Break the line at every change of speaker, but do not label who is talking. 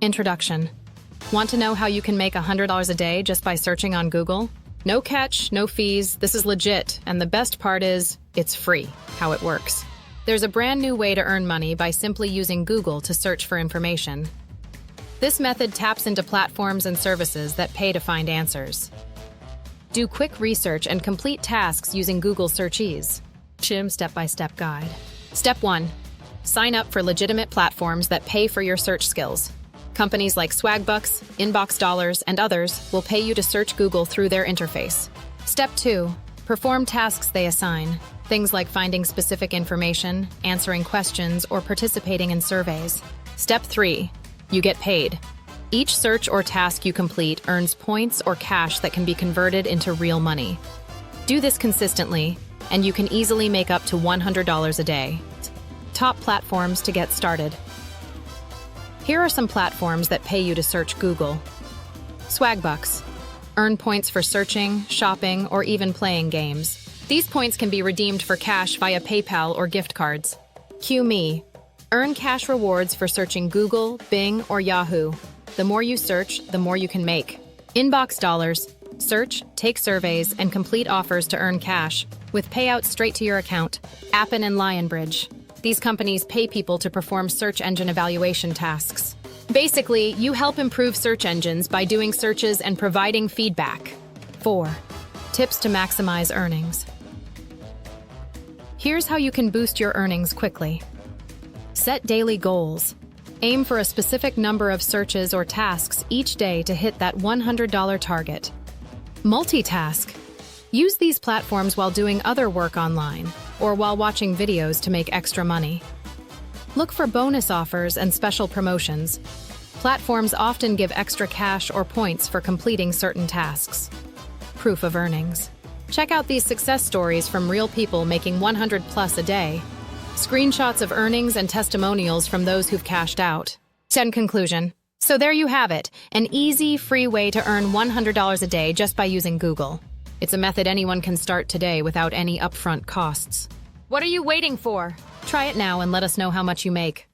Introduction. Want to know how you can make $100 a day just by searching on Google? No catch, no fees, this is legit, and the best part is, it's free. How it works. There's a brand new way to earn money by simply using Google to search for information. This method taps into platforms and services that pay to find answers. Do quick research and complete tasks using Google Search Ease. Step-by-step guide. Step 1. Sign up for legitimate platforms that pay for your search skills. Companies like Swagbucks, Inbox Dollars, and others will pay you to search Google through their interface. Step 2. Perform tasks they assign. Things like finding specific information, answering questions, or participating in surveys. Step 3. You get paid. Each search or task you complete earns points or cash that can be converted into real money. Do this consistently, and you can easily make up to $100 a day. Top platforms to get started. Here are some platforms that pay you to search Google. Swagbucks. Earn points for searching, shopping, or even playing games. These points can be redeemed for cash via PayPal or gift cards. QMe. Earn cash rewards for searching Google, Bing, or Yahoo. The more you search, the more you can make. Inbox Dollars. Search, take surveys, and complete offers to earn cash, with payouts straight to your account. Appen and Lionbridge. These companies pay people to perform search engine evaluation tasks. Basically, you help improve search engines by doing searches and providing feedback. 4. Tips to maximize earnings. Here's how you can boost your earnings quickly. Set daily goals. Aim for a specific number of searches or tasks each day to hit that $100 target. Multitask. Use these platforms while doing other work online or while watching videos to make extra money. Look for bonus offers and special promotions. Platforms often give extra cash or points for completing certain tasks. Proof of earnings. Check out these success stories from real people making 100 plus a day. Screenshots of earnings and testimonials from those who've cashed out. In conclusion, so there you have it, an easy, free way to earn $100 a day just by using Google. It's a method anyone can start today without any upfront costs. What are you waiting for? Try it now and let us know how much you make.